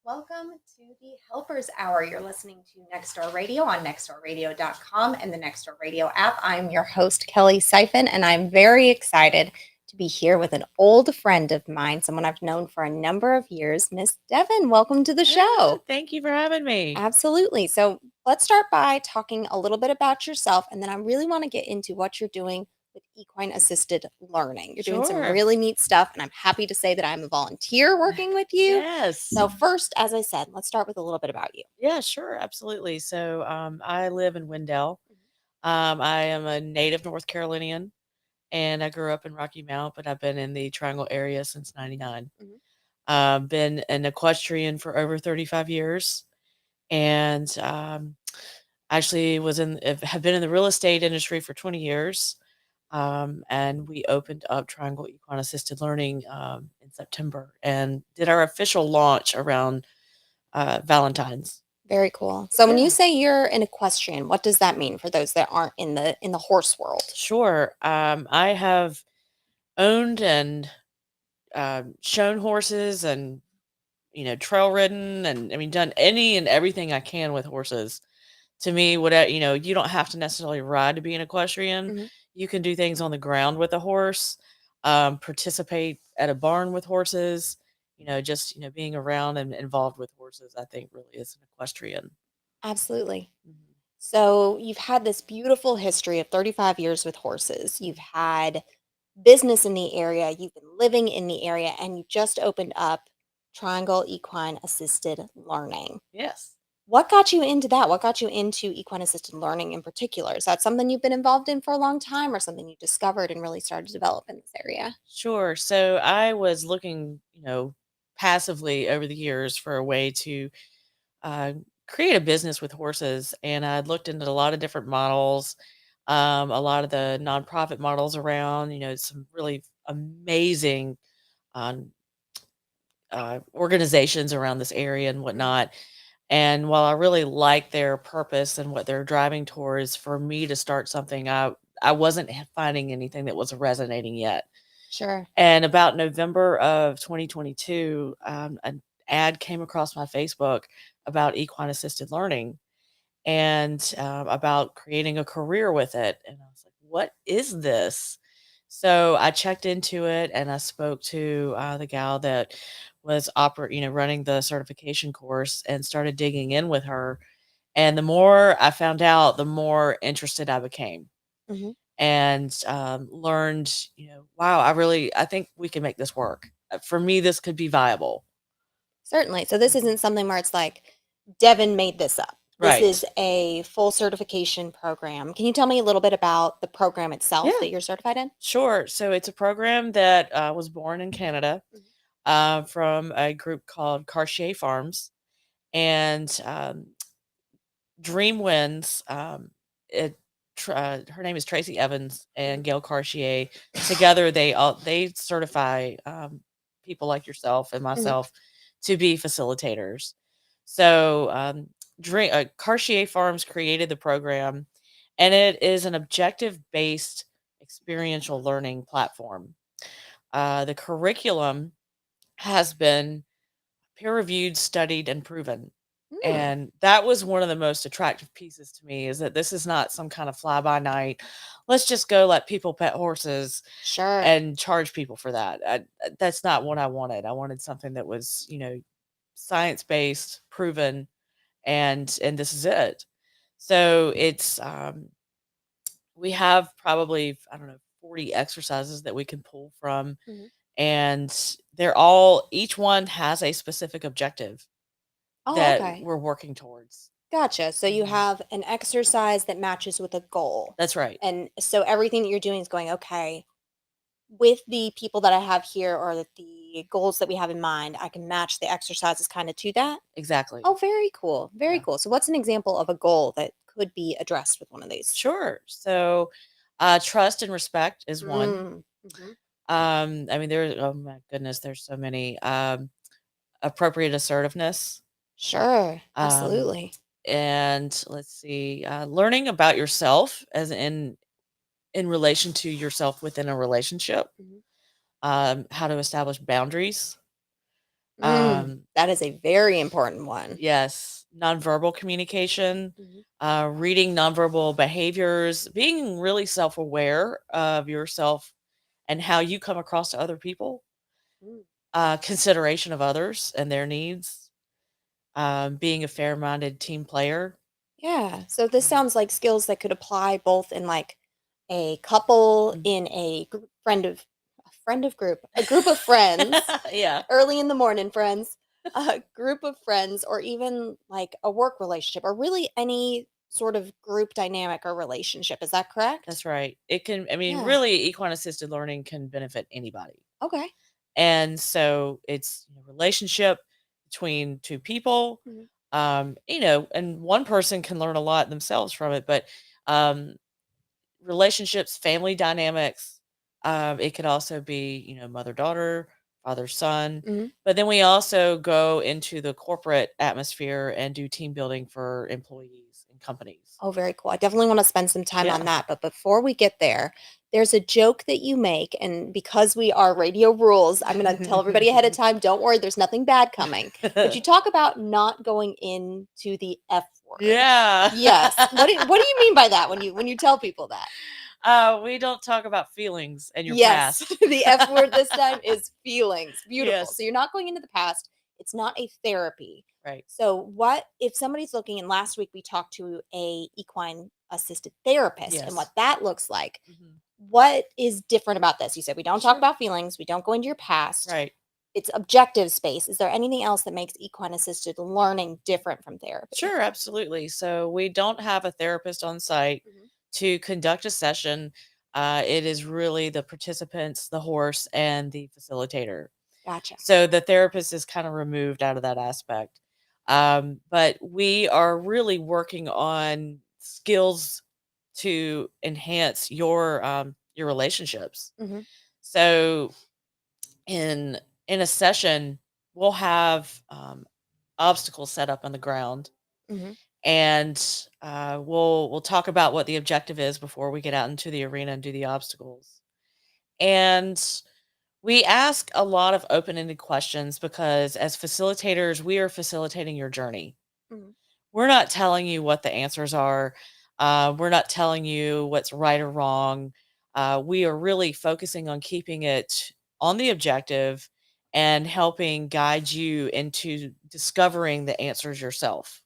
Welcome to the Helpers Hour. You're listening to Next Door Radio on nextdoorradio.com and the Next Door Radio app. I'm your host, Kellie Syfan, and I'm very excited to be here with an old friend of mine, someone I've known for a number of years, Miss Devin. Welcome to the show. Thank you for having me. Absolutely. So let's start by talking a little bit about yourself, and then I really want to get into what you're doing with equine assisted learning. You're doing some Sure. really neat stuff, and I'm happy to say that I'm a volunteer working with you. Yes. So first, as I said, let's start with a little bit about you. Yeah, sure. Absolutely. So I live in Wendell. I am a native North Carolinian, and I grew up in Rocky Mount, but I've been in the Triangle area since 99. Been an equestrian for over 35 years, and actually have been in the real estate industry for 20 years. And we opened up Triangle Equine Assisted Learning in September and did our official launch around Valentine's. Very cool. So when you say you're an equestrian, what does that mean for those that aren't in the horse world? Sure. I have owned and shown horses and trail ridden and done any and everything I can with horses. To me, what you don't have to necessarily ride to be an equestrian. You can do things on the ground with a horse, participate at a barn with horses. Just being around and involved with horses, I think really is an equestrian. Absolutely. So you've had this beautiful history of 35 years with horses. You've had business in the area, you've been living in the area, and you just opened up Triangle Equine Assisted Learning. Yes. What got you into that? What got you into equine assisted learning in particular? Is that something you've been involved in for a long time or something you discovered and really started to develop in this area? Sure. So I was looking, passively over the years for a way to uh, create a business with horses, and I looked into a lot of different models, a lot of the nonprofit models around. Some really amazing um, organizations around this area and whatnot. And while I really like their purpose and what they're driving towards, for me to start something, I wasn't finding anything that was resonating yet. Sure. And about November of 2022, an ad came across my Facebook about equine assisted learning and about creating a career with it. And I was like, what is this? So I checked into it and I spoke to the gal that was running the certification course, and started digging in with her. And the more I found out, the more interested I became. And learned, wow, I think we can make this work. For me, this could be viable. Certainly. So this isn't something where it's like Devin made this up. This Right. is a full certification program. Can you tell me a little bit about the program itself that you're certified in? Sure. So it's a program that was born in Canada from a group called Cartier Farms, and Dream Wins. Her name is Tracy Evans and Gail Cartier. Together, they certify people like yourself and myself to be facilitators. So, Cartier Farms created the program, and it is an objective-based experiential learning platform. The curriculum has been peer-reviewed, studied, and proven. And that was one of the most attractive pieces to me, is that this is not some kind of fly-by-night, let's just go let people pet horses and charge people for that. That's not what I wanted. I wanted something that was, science-based, proven, and this is it. So it's we have probably, I don't know, 40 exercises that we can pull from, and each one has a specific objective that we're working towards. Gotcha. So you have an exercise that matches with a goal. That's right. And so everything that you're doing is going, okay, with the people that I have here or the goals that we have in mind, I can match the exercises kind of to that. Exactly. Oh, very cool. Very cool. So what's an example of a goal that could be addressed with one of these? Sure. So trust and respect is one. Oh my goodness, there's so many. Appropriate assertiveness. Sure. Absolutely. And let's see, learning about yourself as in relation to yourself within a relationship. How to establish boundaries. That is a very important one. Yes, nonverbal communication, Mhm. reading nonverbal behaviors, being really self-aware of yourself and how you come across to other people, Mm. consideration of others and their needs, being a fair-minded team player. Yeah. So this sounds like skills that could apply both in like a couple, Mm. in a friend of group, a group of friends, Yeah, early in the morning friends, a group of friends, or even like a work relationship, or really any sort of group dynamic or relationship. Is that correct? that's right. It can, I mean, Yeah. really, equine assisted learning can benefit anybody. Okay. And so it's relationship between two people, Mhm. and one person can learn a lot themselves from it, but um, relationships, family dynamics, it could also be, mother daughter, father son. Mhm. But then we also go into the corporate atmosphere and do team building for employees and companies. Oh, very cool. I definitely want to spend some time on Yeah. that. But before we get there, there's a joke that you make. And because we are radio rules, I'm going to tell everybody ahead of time, don't worry, there's nothing bad coming. But you talk about not going into the F word. Yeah. Yes. What do you mean by that when you tell people that? We don't talk about feelings and your Yes. past. The F word this time is feelings. Beautiful. So Yes. you're not going into the past. It's not a therapy. Right. So what if somebody's looking, and last week we talked to a equine assisted therapist and what Yes. that looks like. Mhm. What is different about this? You said we don't talk Sure. about feelings, we don't go into your past. Right. It's objective space. Is there anything else that makes equine assisted learning different from therapy? Sure, absolutely. So we don't have a therapist on site Mhm. to conduct a session. It is really the participants, the horse, and the facilitator. Gotcha. So the therapist is kind of removed out of that aspect. But we are really working on skills to enhance your relationships. Hmm. So in in a session, we'll have obstacles set up on the ground, Hmm. and we'll talk about what the objective is before we get out into the arena and do the obstacles. And we ask a lot of open-ended questions because as facilitators, we are facilitating your journey. Hmm. We're not telling you what the answers are. We're not telling you what's right or wrong. We are really focusing on keeping it on the objective and helping guide you into discovering the answers yourself.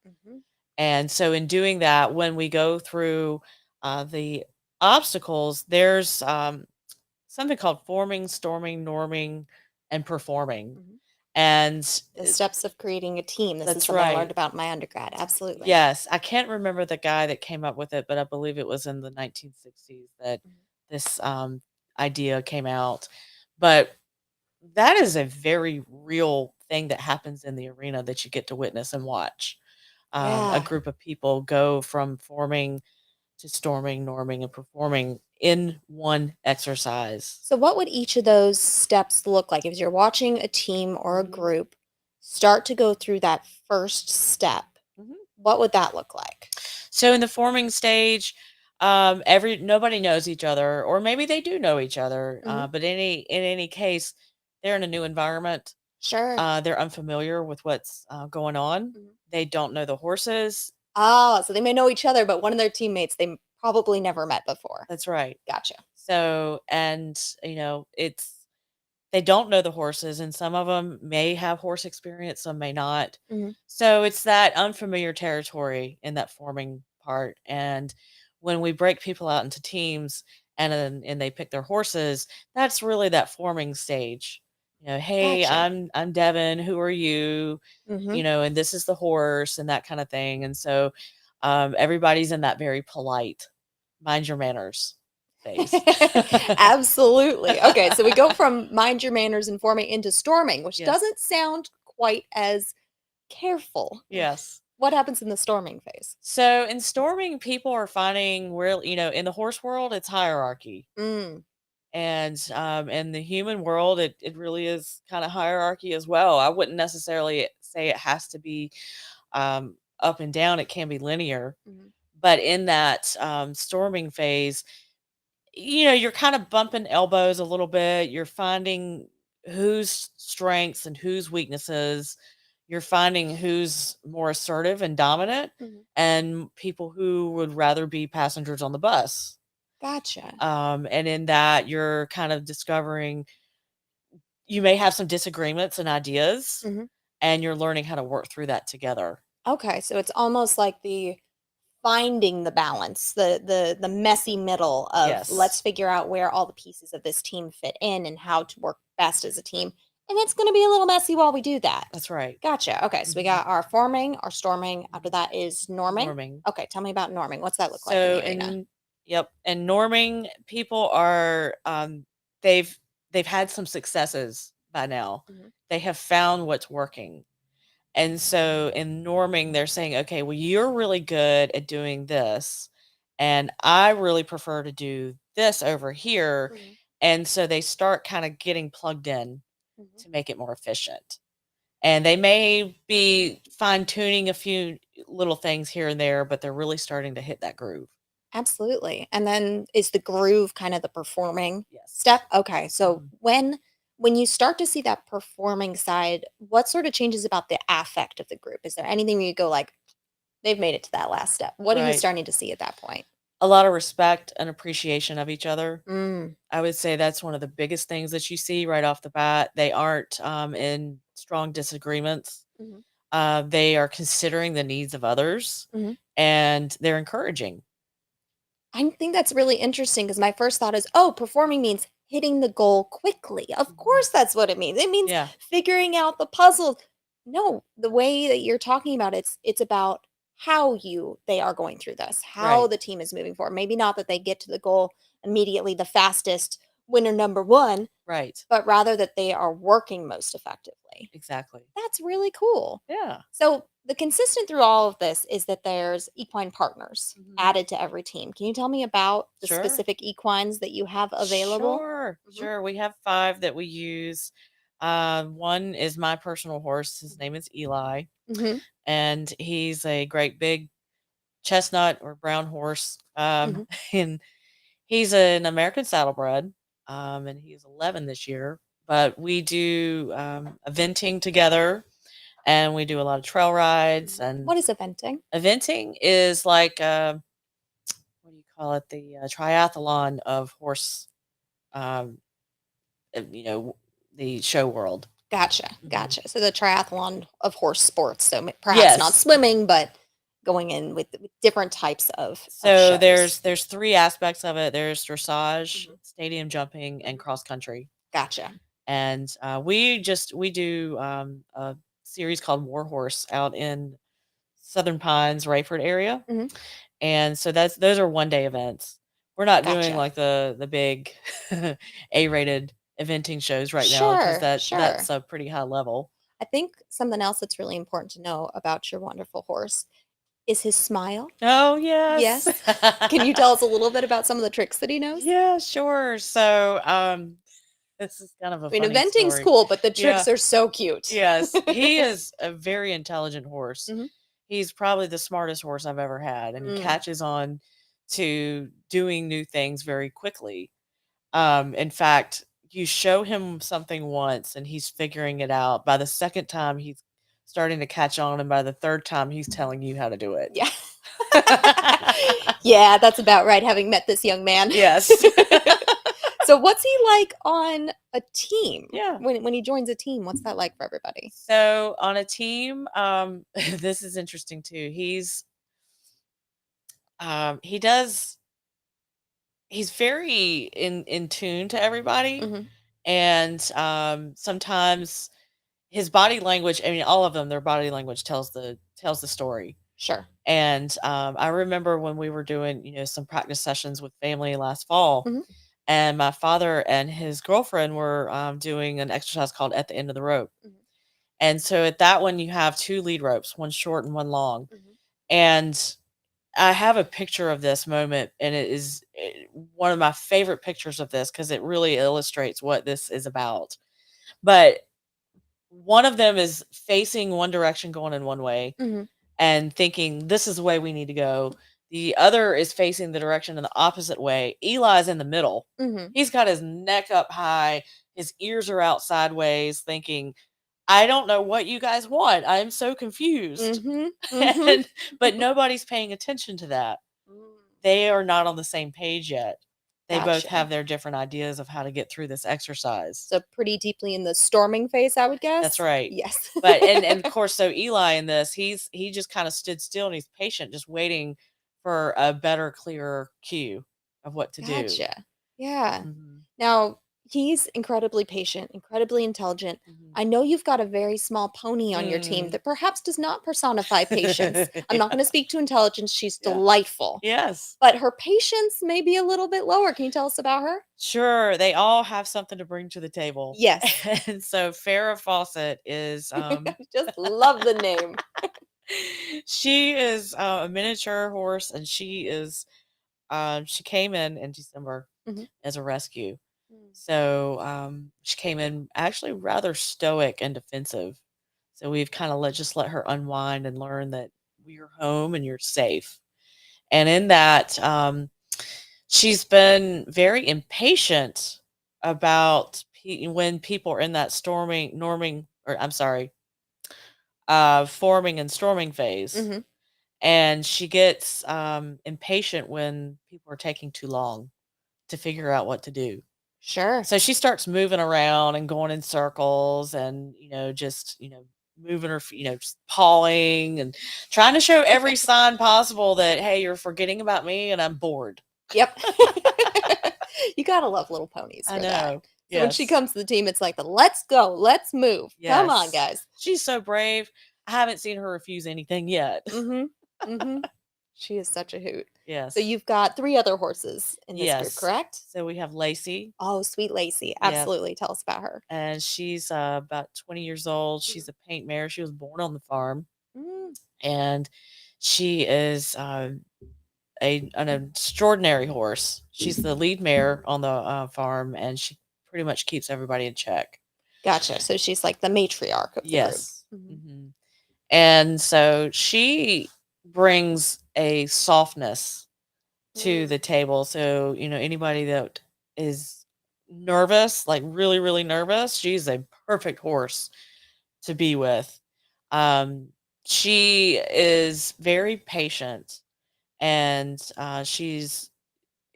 Hmm. And so, in doing that, when we go through the obstacles, there's something called forming, storming, norming, and performing. Hmm. And The steps of creating a team. This is that's something I learned right. about in my undergrad. Absolutely. Yes, I can't remember the guy that came up with it, but I believe it was in the 1960s that Mhm. this idea came out. But that is a very real thing that happens in the arena that you get to witness and watch. A Yeah. group of people go from forming to storming, norming, and performing in one exercise. So, what would each of those steps look like if you're watching a team or a Mhm, group start to go through that first step? mhm. What would that look like? So in the forming stage, every nobody knows each other, or maybe they do know each other. Hmm. But in any case, they're in a new environment. Sure. They're unfamiliar with what's going on. Mhm. They don't know the horses. Oh, so they may know each other, but one of their teammates they probably never met before. That's right. Gotcha. So, and it's they don't know the horses, and some of them may have horse experience, some may not. Hmm. So it's that unfamiliar territory in that forming part. And when we break people out into teams and they pick their horses, that's really that forming stage. Hey, Gotcha. I'm Devin. Who are you? Hmm. And this is the horse and that kind of thing. And so everybody's in that very polite, mind your manners phase. Absolutely. Okay, so we go from mind your manners and forming into storming, which Yes. doesn't sound quite as careful. Yes. What happens in the storming phase? So in storming, people are finding where, in the horse world, it's hierarchy. Mm. And in the human world, it really is kind of hierarchy as well. I wouldn't necessarily say it has to be up and down, it can be linear. Mhm. But in that storming phase, you're kind of bumping elbows a little bit. You're finding whose strengths and whose weaknesses. You're finding who's more assertive and dominant, and people who would rather be passengers on the bus. Gotcha. And in that, you're kind of discovering you may have some disagreements and ideas, and you're learning how to work through that together. Okay, so it's almost like the finding the balance, the messy middle of let's Yes. figure out where all the pieces of this team fit in and how to work best as a team. And it's going to be a little messy while we do that. That's right. Gotcha. Okay, so we got our forming, our storming. After that is norming. Norming. Okay, tell me about norming. What's that look like in the arena? Yep, and norming, people are they've had some successes by now. They have found what's working. And so in norming, they're saying, okay, well, you're really good at doing this, and I really prefer to do this over here. And so they start kind of getting plugged in to make it more efficient. And they may be fine tuning a few little things here and there, but they're really starting to hit that groove. Absolutely. And then is the groove kind of the performing Yes. step? Okay. So when you start to see that performing side, what sort of changes about the affect of the group? Is there anything where you go like, they've made it to that last step? What are you starting to see at that point? A lot of respect and appreciation of each other. Mm. I would say that's one of the biggest things that you see right off the bat. They aren't in strong disagreements. They are considering the needs of others, and they're encouraging. I think that's really interesting because my first thought is, oh, performing means hitting the goal quickly. Of course, that's what it means. It means figuring out the puzzle. No, the way that you're talking about it's about how they are going through this, how the team is moving forward. Maybe not that they get to the goal immediately, the fastest winner number one, right? But rather that they are working most effectively. Exactly. That's really cool. Yeah. So the consistent through all of this is that there's equine partners added to every team. Can you tell me about the specific equines that you have available? Sure. We have 5 that we use. One is my personal horse. His name is Eli, and he's a great big chestnut or brown horse. And he's an American saddlebred, and he's 11 this year. But we do eventing together, and we do a lot of trail rides. And what is eventing? Eventing is like what do you call it? The triathlon of horse, you know, the show world. Gotcha. So the triathlon of horse sports. So perhaps not swimming, but going in with different types of So shows. there's 3 aspects of it. There's dressage, stadium jumping, and cross country. Gotcha. And we do a series called War Horse out in Southern Pines, Rayford area. And so those are 1-day events. We're not doing like the big A-rated eventing shows right now because that's a pretty high level. I think something else that's really important to know about your wonderful horse is his smile. Oh, yes. Can you tell us a little bit about some of the tricks that he knows? Yeah, sure. So, this is kind of a funny eventing's story. cool, but the tricks are so cute. Yes, he is a very intelligent horse. He's probably the smartest horse I've ever had, and he catches on to doing new things very quickly. In fact, you show him something once and he's figuring it out. By the second time, he's starting to catch on, and by the third time, he's telling you how to do it. Yeah. Yeah, that's about right, having met this young man. Yes. So what's he like on a team? Yeah. When he joins a team, what's that like for everybody? So on a team, this is interesting too. He's very in tune to everybody. And sometimes his body language, I mean, all of them, their body language tells the story. Sure. And I remember when we were doing, some practice sessions with family last fall, and my father and his girlfriend were doing an exercise called At the End of the Rope. And so at that one, you have 2 lead ropes, one short and one long. And I have a picture of this moment, and it is one of my favorite pictures of this because it really illustrates what this is about. But one of them is facing one direction, going in one way, and thinking, this is the way we need to go. The other is facing the direction in the opposite way. Eli's in the middle. He's got his neck up high, His ears are out sideways, thinking, I don't know what you guys want. I'm so confused. But nobody's paying attention to that. They are not on the same page yet. They both have their different ideas of how to get through this exercise. So pretty deeply in the storming phase, I would guess. That's right. Yes. But and of course, so Eli in this, he just kind of stood still and he's patient, just waiting for a better, clearer cue of what to do. Gotcha. Yeah. Now, he's incredibly patient, incredibly intelligent. I know you've got a very small pony on your team that perhaps does not personify patience. I'm not going to speak to intelligence. She's delightful. Yes. But her patience may be a little bit lower. Can you tell us about her? Sure. They all have something to bring to the table. Yes. And so Farrah Fawcett is I just love the name. She is a miniature horse, and she came in December as a rescue. So she came in actually rather stoic and defensive. So we've kind of just let her unwind and learn that we're home and you're safe. And in that, she's been very impatient about when people are in that forming and storming phase. And she gets impatient when people are taking too long to figure out what to do. Sure. So she starts moving around and going in circles and, just, moving her, just pawing and trying to show every sign possible that, hey, you're forgetting about me and I'm bored. Yep. You got to love little ponies for I know. that. So when she comes to the team, it's like let's go, let's move. Yes. Come on, guys. She's so brave. I haven't seen her refuse anything yet. She is such a hoot. Yes. So you've got 3 other horses in this group, correct? So we have Lacey. Oh, sweet Lacey. Absolutely. Yep. Tell us about her. And she's about 20 years old. She's a paint mare. She was born on the farm. And she is an extraordinary horse. She's the lead mare on the farm, and she pretty much keeps everybody in check. Gotcha. So she's like the matriarch of the group. And so she brings a softness to the table. So, anybody that is nervous, like really, really nervous, she's a perfect horse to be with. She is very patient, and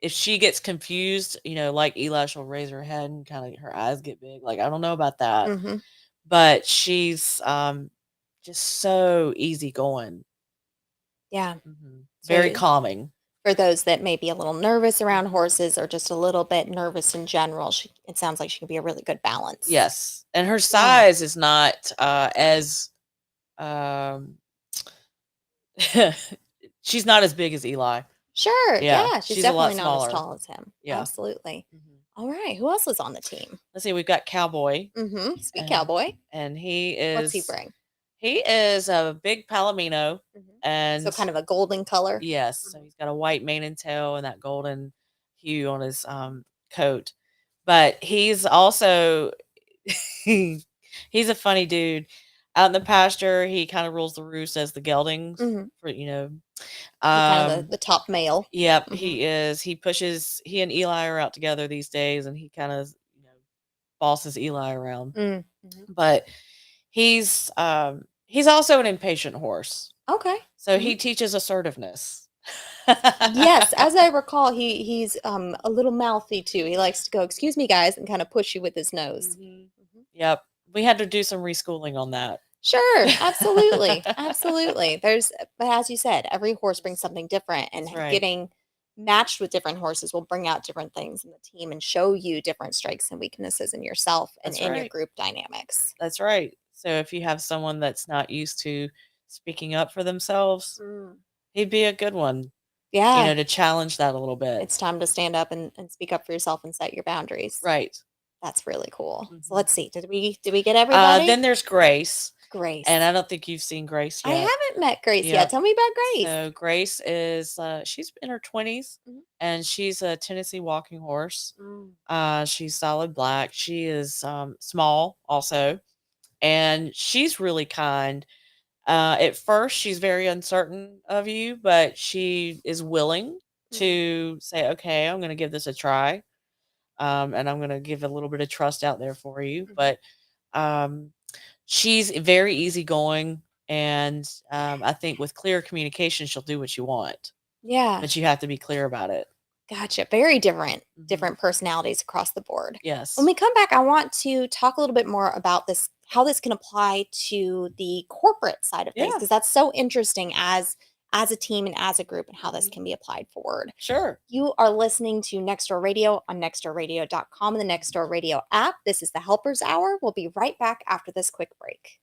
if she gets confused, like Eli, she'll raise her head and kind of her eyes get big. Like, I don't know about that. But she's just so easygoing. Yeah. Very calming. For those that may be a little nervous around horses or just a little bit nervous in general, it sounds like she can be a really good balance. Yes. And her size is not as she's not as big as Eli. Sure. Yeah. She's definitely not as tall as him. Yeah. Absolutely. All right. Who else is on the team? Let's see. We've got Cowboy. Sweet Cowboy. And he is. What's he bring? He is a big Palomino. And so kind of a golden color. Yes. So he's got a white mane and tail and that golden hue on his coat. But he's also he's a funny dude. Out in the pasture, he kind of rules the roost as the geldings for kind of the top male. Yep, he is. He and Eli are out together these days, and he kind of bosses Eli around. But he's also an impatient horse. Okay. So he teaches assertiveness. Yes, as I recall, he's a little mouthy too. He likes to go, "Excuse me, guys," and kind of push you with his nose. Yep, we had to do some reschooling on that. Sure, absolutely, absolutely. But as you said, every horse brings something different, and getting matched with different horses will bring out different things in the team and show you different strengths and weaknesses in yourself and in your group dynamics. That's right. So if you have someone that's not used to speaking up for themselves, he'd be a good one. Yeah. To challenge that a little bit. It's time to stand up and speak up for yourself and set your boundaries. Right. That's really cool. So let's see. Did we get everybody? Then there's Grace. Grace. And I don't think you've seen Grace yet. I haven't met Grace yet. Tell me about Grace. So Grace is she's in her 20s and she's a Tennessee walking horse. She's solid black. She is small also. And she's really kind. At first, she's very uncertain of you, but she is willing to say, okay, I'm going to give this a try. and I'm going to give a little bit of trust out there for you. Mhm. But um, she's very easygoing, and I think with clear communication, she'll do what you want. Yeah. But you have to be clear about it. Gotcha. Very different Mhm. personalities across the board. When Yes. we come back, I want to talk a little bit more about this, how this can apply to the corporate side of things, Yeah. because that's so interesting as a team and as a group, and how this Mhm. can be applied forward. Sure. You are listening to Next Door Radio on nextdoorradio.com and the Next Door Radio app. This is the Helpers Hour. We'll be right back after this quick break.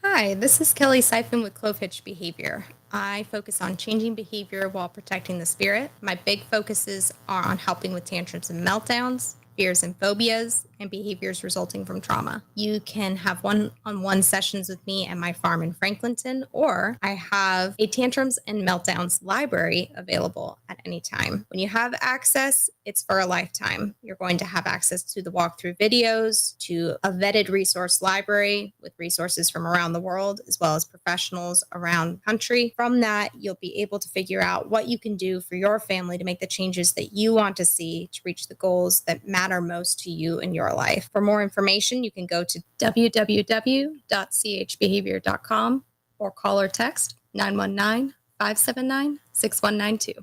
Hi, this is Kellie Syfan with Clove Hitch Behavior. I focus on changing behavior while protecting the spirit. My big focuses are on helping with tantrums and meltdowns, fears and phobias, and behaviors resulting from trauma. You can have one-on-one sessions with me at my farm in Franklinton, or I have a tantrums and meltdowns library available at any time. When you have access, it's for a lifetime. You're going to have access to the walkthrough videos, to a vetted resource library with resources from around the world, as well as professionals around the country. From that, you'll be able to figure out what you can do for your family to make the changes that you want to see to reach the goals that matter most to you in your life. For more information, you can go to www.chbehavior.com or call or text 919-579-6192.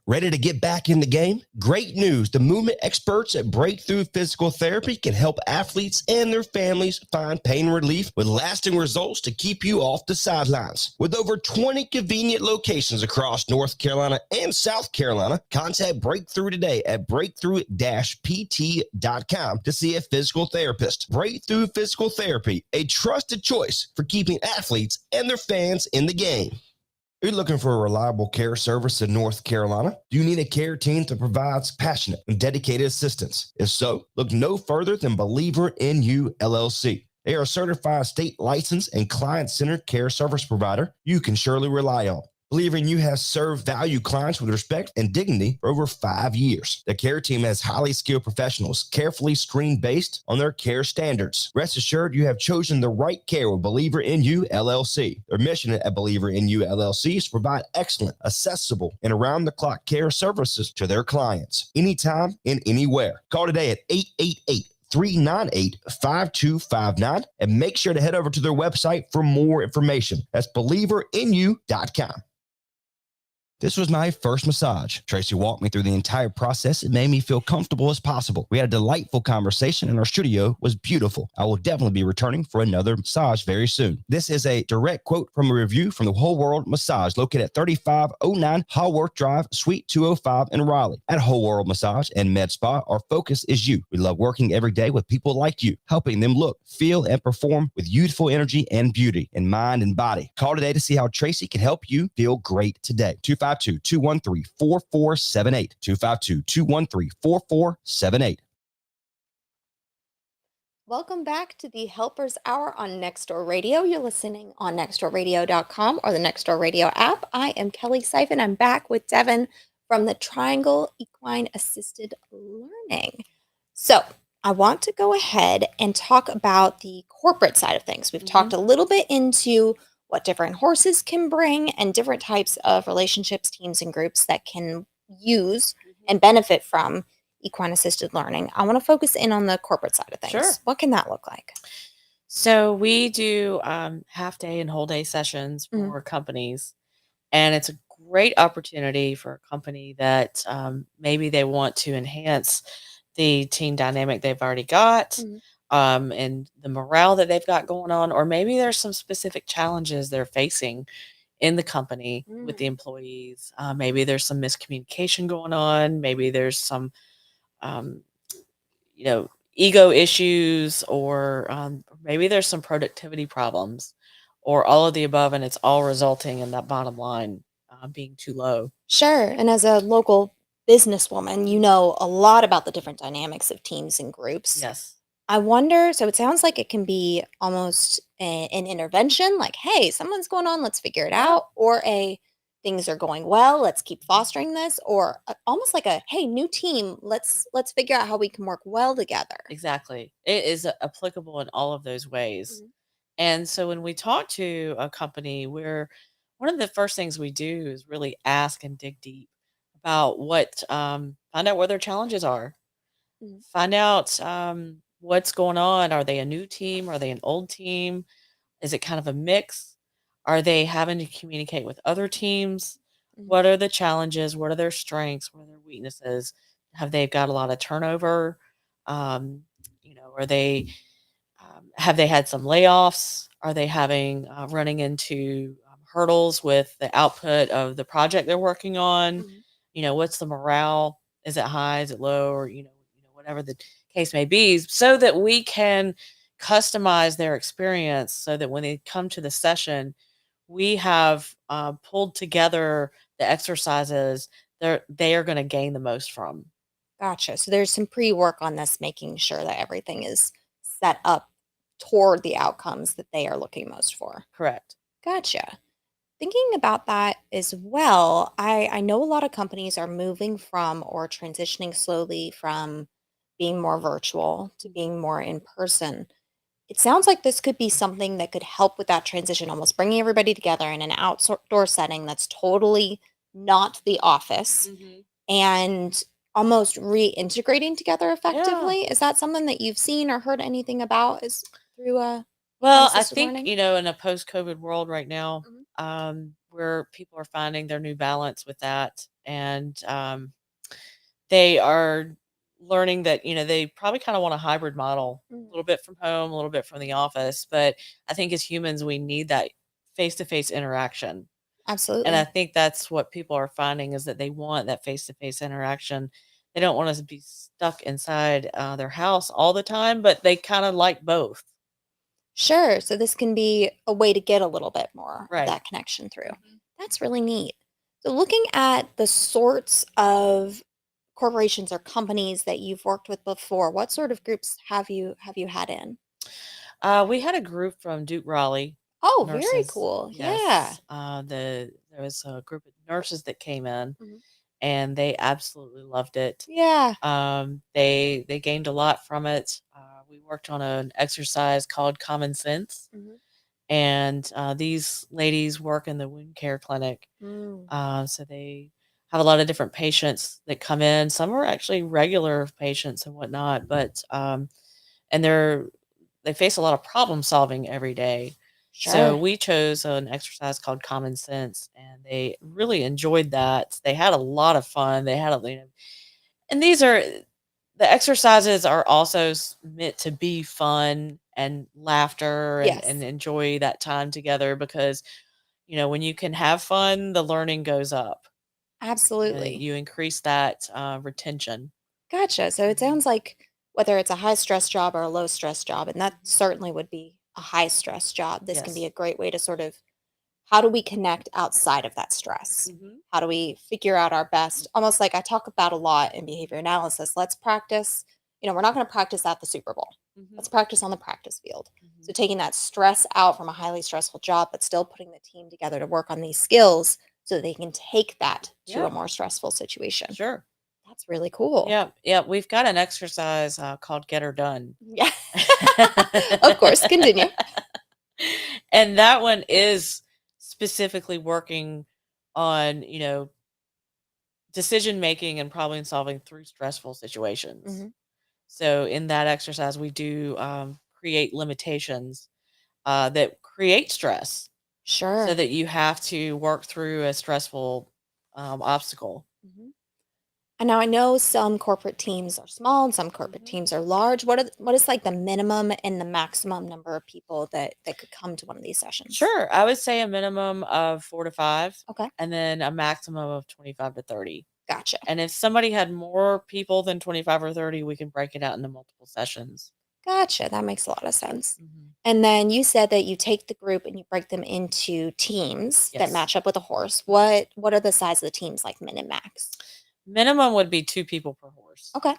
Ready to get back in the game? Great news. The movement experts at Breakthrough Physical Therapy can help athletes and their families find pain relief with lasting results to keep you off the sidelines. With over 20 convenient locations across North Carolina and South Carolina, contact Breakthrough today at breakthrough-pt.com to see a physical therapist. Breakthrough Physical Therapy, a trusted choice for keeping athletes and their fans in the game. Are you looking for a reliable care service in North Carolina? Do you need a care team that provides passionate and dedicated assistance? If so, look no further than Believer in You, LLC. They are a certified state licensed and client-centered care service provider you can surely rely on. Believer in You has served valued clients with respect and dignity for over 5 years. The care team has highly skilled professionals, carefully screened based on their care standards. Rest assured you have chosen the right care with Believer in You, LLC. Their mission at Believer in You, LLC is to provide excellent, accessible, and around-the-clock care services to their clients, anytime and anywhere. Call today at 888-398-5259 and make sure to head over to their website for more information. That's believerinyou.com. This was my first massage. Tracy walked me through the entire process. It made me feel comfortable as possible. We had a delightful conversation and our studio was beautiful. I will definitely be returning for another massage very soon. This is a direct quote from a review from the Whole World Massage located at 3509 Haworth Drive, Suite 205 in Raleigh. At Whole World Massage and Med Spa, our focus is you. We love working every day with people like you, helping them look, feel, and perform with youthful energy and beauty in mind and body. Call today to see how Tracy can help you feel great today. 252-213-4478. 252-213-4478. Welcome back to the Helpers Hour on Nextdoor Radio. You're listening on nextdoorradio.com or the Nextdoor Radio app. I am Kellie Syfan. I'm back with Devin from the Triangle Equine Assisted Learning. So I want to go ahead and talk about the corporate side of things. We've talked a little bit into what different horses can bring and different types of relationships, teams, and groups that can use and benefit from equine assisted learning. I want to focus in on the corporate side of things. Sure. What can that look like? So we do half day and whole day sessions for companies, and it's a great opportunity for a company that maybe they want to enhance the team dynamic they've already got, and the morale that they've got going on, or maybe there's some specific challenges they're facing in the company with the employees. Maybe there's some miscommunication going on. Maybe there's some um, ego issues, or maybe there's some productivity problems, or all of the above, and it's all resulting in that bottom line being too low. Sure. And as a local businesswoman, you know a lot about the different dynamics of teams and groups. Yes. I wonder, so it sounds like it can be almost an intervention, like, hey, something's going on, let's figure it out, or things are going well, let's keep fostering this, or almost like a, hey, new team, let's figure out how we can work well together. Exactly. It is applicable in all of those ways. And so when we talk to a company, we're one of the first things we do is really ask and dig deep about find out where their challenges are. Mhm. Find out what's going on. Are they a new team? Are they an old team? Is it kind of a mix? Are they having to communicate with other teams? Mhm. What are the challenges? What are their strengths? What are their weaknesses? Have they got a lot of turnover? Um, are they have they had some layoffs? Are they having running into hurdles with the output of the project they're working on? Mhm. What's the morale? Is it high? Is it low? Or whatever the case may be, so that we can customize their experience, so that when they come to the session, we have pulled together the exercises they are going to gain the most from. Gotcha. So there's some pre-work on this, making sure that everything is set up toward the outcomes that they are looking most for. Correct. Gotcha. Thinking about that as well, I know a lot of companies are moving from or transitioning slowly from being more virtual to being more in person. It sounds like this could be something that could help with that transition, almost bringing everybody together in an outdoor setting that's totally not the office Mm-hmm. and almost reintegrating together Yeah. effectively. Is that something that you've seen or heard anything about is through Well, I assisted think, learning? in a post-COVID world right now, Mhm. where people are finding their new balance with that, and they are learning that, they probably kind of want a hybrid model, a Mhm. little bit from home, a little bit from the office. But I think as humans, we need that face-to-face interaction. And I Absolutely. think that's what people are finding, is that they want that face-to-face interaction. They don't want us to be stuck inside their house all the time, but they kind of like both. Sure. So this can be a way to get a little bit more of Right. that connection through. Mhm. That's really neat. So looking at the sorts of corporations or companies that you've worked with before, what sort of groups have you had in? We had a group from Duke Raleigh Oh, very nurses. cool. Yeah. Yes, there was a group of nurses that came in, Mhm. and they absolutely loved it. Yeah. They gained a lot from it. We worked on an exercise called Common Sense, Mhm. and these ladies work in the wound care clinic. Mm. So they have a lot of different patients that come in. Some are actually regular patients and whatnot, but and they face a lot of problem solving every day. So Sure. we chose an exercise called Common Sense, and they really enjoyed that. They had a lot of fun. They had and the exercises are also meant to be fun and laughter, and Yes. enjoy that time together, because when you can have fun, the learning goes up. Absolutely. You increase that retention. Gotcha. So it Mhm. sounds like whether it's a high stress job or a low stress job, and that Mhm. certainly would be a high stress job, this can be Yes. a great way to sort of how do we connect outside of that stress? Hmm. How do we figure out our best? Almost like I talk about a lot in behavior analysis. Let's practice. We're not going to practice at the Super Bowl. Hmm. Let's practice on the practice field. So Hmm. taking that stress out from a highly stressful job, but still putting the team together to work on these skills so that they can take that to Yeah, a more stressful situation. sure. That's really cool. Yeah, yeah. We've got an exercise called Get Her Done. Yeah. Of course. Continue. And that one is specifically working on, decision making and problem solving through stressful situations. Hmm. So in that exercise, we do create limitations that create stress, so Sure. that you have to work through a stressful obstacle. Mhm. And now I know some corporate teams are small and some corporate Mhm. teams are large. What is like the minimum and the maximum number of people that could come to one of these sessions? Sure. I would say a minimum of 4 to 5, Okay. and then a maximum of 25 to 30. Gotcha. And if somebody had more people than 25 or 30, we can break it out into multiple sessions. Gotcha. That makes a lot of sense. Mhm. And then you said that you take the group and you break them into teams that Yes. match up with a horse. Mhm. What are the size of the teams like min and max? Minimum would be 2 people per horse, Okay.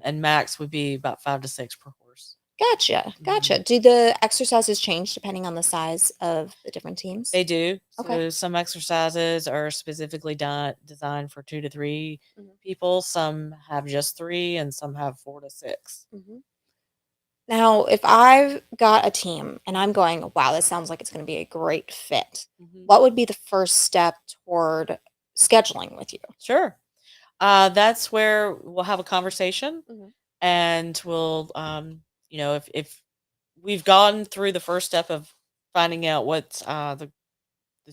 and max would be about 5 to 6 per horse. Gotcha. Gotcha. Mhm. Do the exercises change depending on the size of the different teams? They do. Okay. So some exercises are specifically designed for 2 to 3 Mhm. people. Some have just 3, and some have 4 to 6. Mhm. Now, if I've got a team and I'm going, wow, this sounds like it's going to be a great fit, what would be the first step toward scheduling with you? Sure. That's where we'll have a conversation, Mhm. and we'll, if we've gone through the first step of finding out what the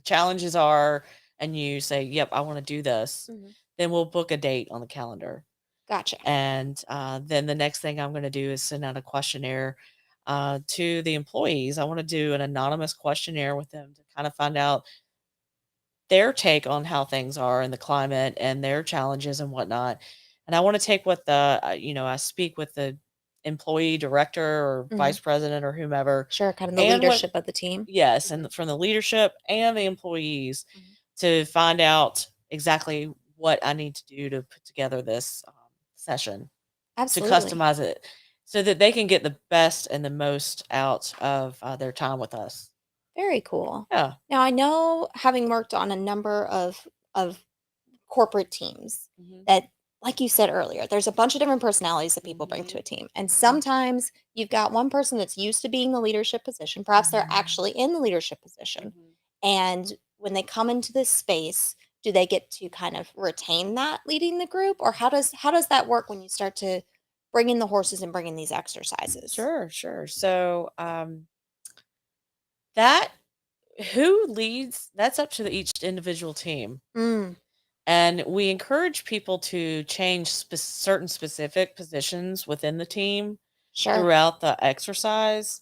challenges are, and you say, "Yep, I want to do this," Mhm. then we'll book a date on the calendar. Gotcha. And then the next thing I'm going to do is send out a questionnaire to the employees. I want to do an anonymous questionnaire with them to kind of find out their take on how things are in the climate and their challenges and whatnot. And I want to take what I speak with the employee director or Mhm. vice president or whomever, Sure, kind of the and what, leadership of the team. yes, Mhm. and from the leadership and the employees Mhm. to find out exactly what I need to do to put together this session, to Absolutely. customize it so that they can get the best and the most out of their time with us. Very cool. Yeah. Now, I know having worked on a number of corporate teams Hmm. that, like you said earlier, there's a bunch of different personalities that people bring to Hmm. a team. And Hmm. sometimes you've got one person that's used to being the leadership position. Perhaps they're Hmm. actually in the leadership position. Hmm. And when they come into this space, do they get to kind of retain that leading the group? Or how does that work when you start to bring in the horses and bring in these exercises? Sure, sure. So that who leads, that's up to each individual team. Mm, And we encourage people to change certain specific positions within the team sure. throughout the exercise.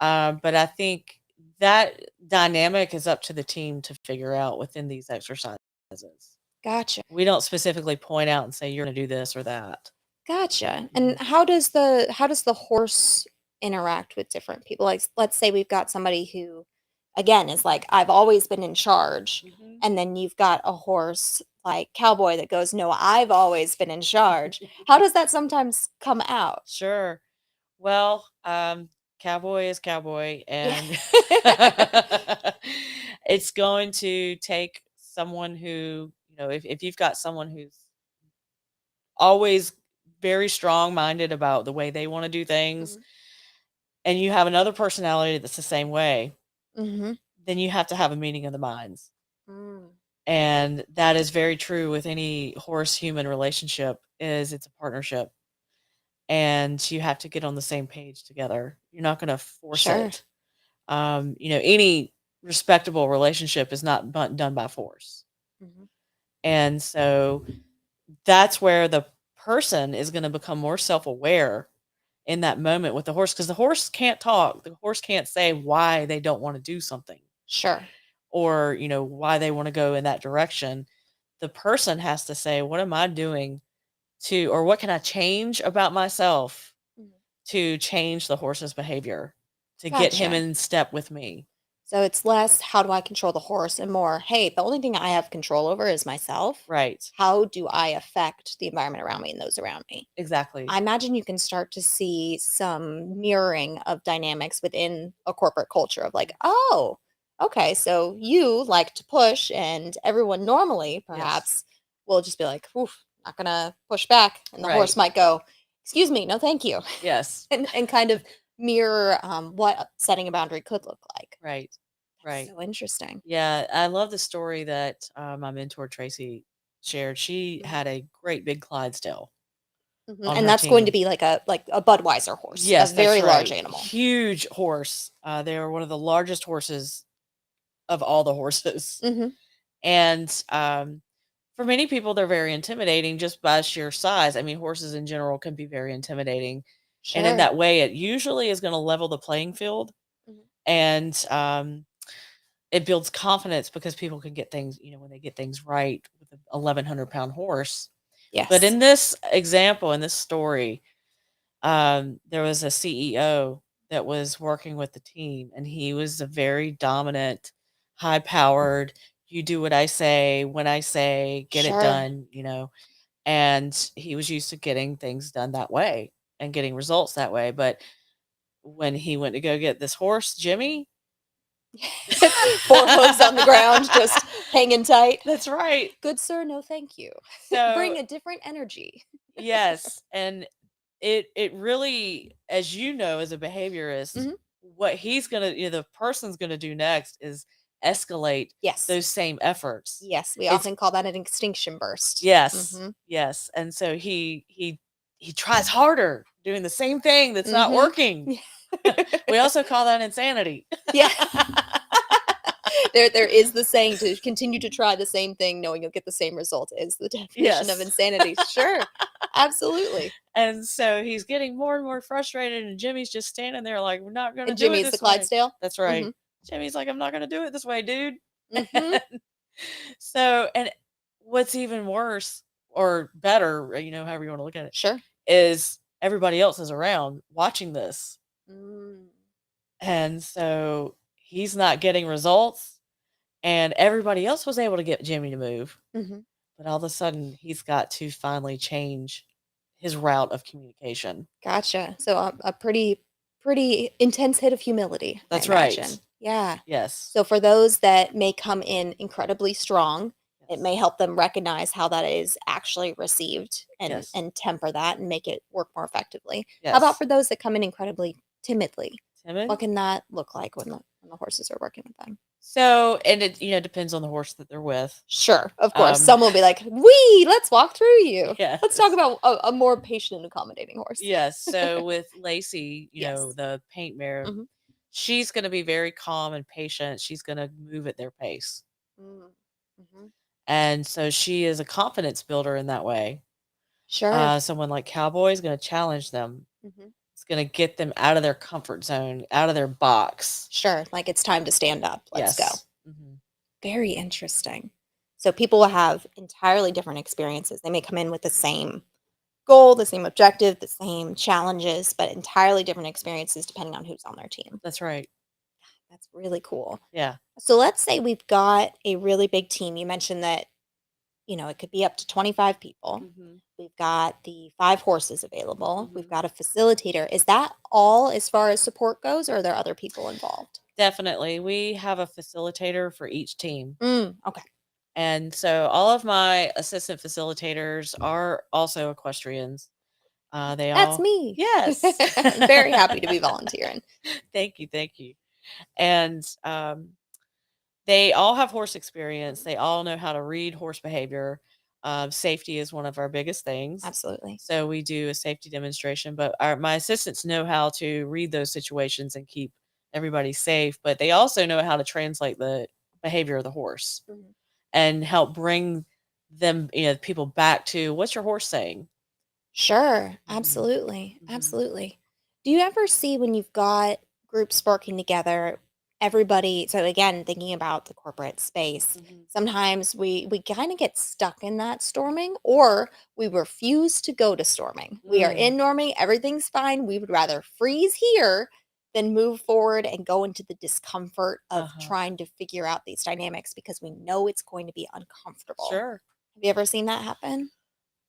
But I think that dynamic is up to the team to figure out within these exercises. Gotcha. We don't specifically point out and say you're going to do this or that. Gotcha. Mhm. And how does the horse interact with different people? Like let's say we've got somebody who again is like I've always been in charge Mhm. and then you've got a horse like cowboy that goes no, I've always been in charge. How does that sometimes come out? Sure. Well, cowboy is cowboy, Yeah. and it's going to take someone who, if you've got someone who's always very strong minded about the way they want to do things, Mhm. and you have another personality that's the same way, Mhm. then you have to have a meeting of the minds. Mm. And that is very true with any horse human relationship, is it's a partnership, and you have to get on the same page together. You're not going to force Sure. it. Any respectable relationship is not done by force. Mhm. And so that's where the person is going to become more self-aware in that moment with the horse, because the horse can't talk. The horse can't say why they don't want to do something, Sure. or, why they want to go in that direction. The person has to say, what am I doing to, or what can I change about myself Mhm. to change the horse's behavior, to get him Gotcha. in step with me. So it's less how do I control the horse and more, hey, the only thing I have control over is myself. Right. How do I affect the environment around me and those around me? Exactly. I imagine you can start to see some mirroring of dynamics within a corporate culture of like, oh, okay, so you like to push, and everyone normally Yes. perhaps will just be like, oof, not gonna push back. And the horse Right. might go, excuse me, no, thank you. Yes. And kind of mirror what setting a boundary could look like. Right. That's Right. so interesting. Yeah, I love the story that my mentor Tracy shared. She Mhm. had a great big Clydesdale Mhm, on and her that's going to team. be like a Budweiser horse, a Yes, that's very large right. animal. Huge horse. They were one of the largest horses of all the horses. Mhm. And for many people, they're very intimidating just by sheer size. I mean, horses in general can be very intimidating. And in Sure. that way, it usually is going to level the playing field. Mhm. And it builds confidence because people can get things, when they get things right with an 1,100-pound horse. But Yes. in this example, in this story, there was a CEO that was working with the team, and he was a very dominant, high powered, you do what I say, when I say, get it Sure. done, and he was used to getting things done that way and getting results that way. But when he went to go get this horse, Jimmy, 4 hooves on the ground, just hanging tight. that's right. "Good sir, no thank you. So Bring a different energy." yes, and it really, as you know, as a behaviorist, Mhm. what he's gonna, the person's gonna do next is escalate Yes. those same efforts. Yes. We It's often call that an extinction burst. yes, Mhm. yes, and so he tries harder, doing the same thing that's not Mhm. working. We also call that insanity. Yeah. There is the saying to continue to try the same thing knowing you'll get the same result is the definition of Yes. insanity. Sure. Absolutely. And so he's getting more and more frustrated, and Jimmy's just standing there like, "We're not gonna And do it Jimmy's the this way." Clydesdale. That's right. Mhm. Jimmy's like, "I'm not gonna do it this way, dude." Mhm. So, and what's even worse or better, however you wanna look at it, Sure. is everybody else is around watching this. Mm. And so he's not getting results, and everybody else was able to get Jimmy to move. Mhm. But all of a sudden, he's got to finally change his route of communication. Gotcha. So a pretty intense hit of humility, I That's right. imagine. Yeah. Yes. So for those that may come in incredibly strong, it Yes. may help them recognize how that is actually received Yes. and temper that and make it work more effectively. How Yes. about for those that come in incredibly timidly? Timid? What can that look like when the horses are working with them? So, and it, depends on the horse that they're with. Sure, of course. Um, Some will be like, "Wee, let's walk through you." Yes. Let's talk about a more patient and accommodating horse. Yes. So with Lacey, Yes. the paint mare, Mhm. she's going to be very calm and patient. She's going to move at their pace. Mm. Mhm. And so she is a confidence builder in that way. Sure. Someone like Cowboy is going to challenge them. Mhm. It's going to get them out of their comfort zone, out of their box. Sure, like it's time to stand up. Let's go. Yes. Mhm. Very interesting. So people will have entirely different experiences. They may come in with the same goal, the same objective, the same challenges, but entirely different experiences depending on who's on their team. That's right. That's really cool. Yeah. So let's say we've got a really big team. You mentioned that, it could be up to 25 people. Mhm. We've got the 5 horses available. We've Mhm. got a facilitator. Is that all as far as support goes, or are there other people involved? Definitely. We have a facilitator for each team. Okay. And so all of my assistant facilitators are also equestrians. They That's all me. Yes. I'm very happy to be volunteering. Thank you, thank you. And they all have horse experience. They all know how to read horse behavior. Safety is one of our biggest things. Absolutely. So we do a safety demonstration, but my assistants know how to read those situations and keep everybody safe. But they also know how to translate the behavior of the horse Mhm. and help bring them, people back to what's your horse saying? Sure. Mhm. Absolutely. Mhm. Absolutely. Do you ever see when you've got groups working together, everybody, so again, thinking about the corporate space, Mhm. sometimes we kind of get stuck in that storming or we refuse to go to storming. We are in norming, everything's fine. We would rather freeze here than move forward and go into the discomfort of Uh-huh. trying to figure out these dynamics because we know it's going to be uncomfortable. Sure. Have you ever seen that happen?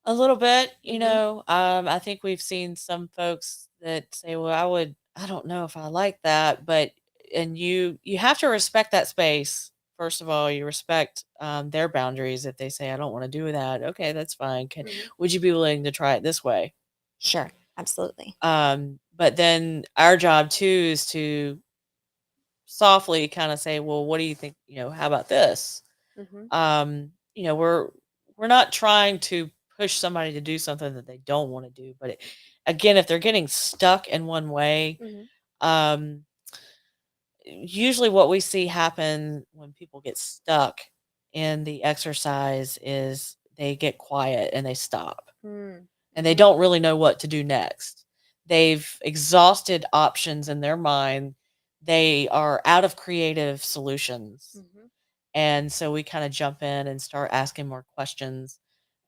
A little bit, Mhm. I think we've seen some folks that say, "Well, I don't know if I like that," but and you have to respect that space. First of all, you respect their boundaries. If they say, "I don't want to do that," okay, that's fine. Mhm. Would you be willing to try it this way? Sure, absolutely. But then our job too is to softly kind of say, "Well, what do you think? How about this?" Mhm. We're not trying to push somebody to do something that they don't want to do, but again, if they're getting stuck in one way, Mhm. um, usually what we see happen when people get stuck in the exercise is they get quiet and they stop Mm. and they Mhm. don't really know what to do next. They've exhausted options in their mind. They are out of creative solutions. Mhm. And so we kind of jump in and start asking more questions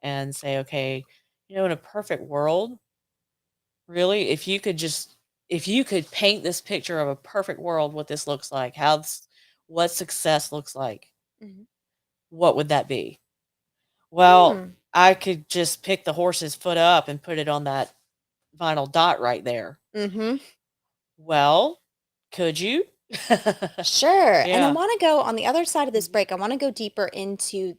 and say, okay, in a perfect world, really, if you could paint this picture of a perfect world, what this looks like, what success looks like, Mhm. what would that be? Well, Mm. I could just pick the horse's foot up and put it on that vinyl dot right there. Mhm. Well, could you? Sure. And I Yeah. wanna go on the other side of this Mhm. break, I wanna go deeper into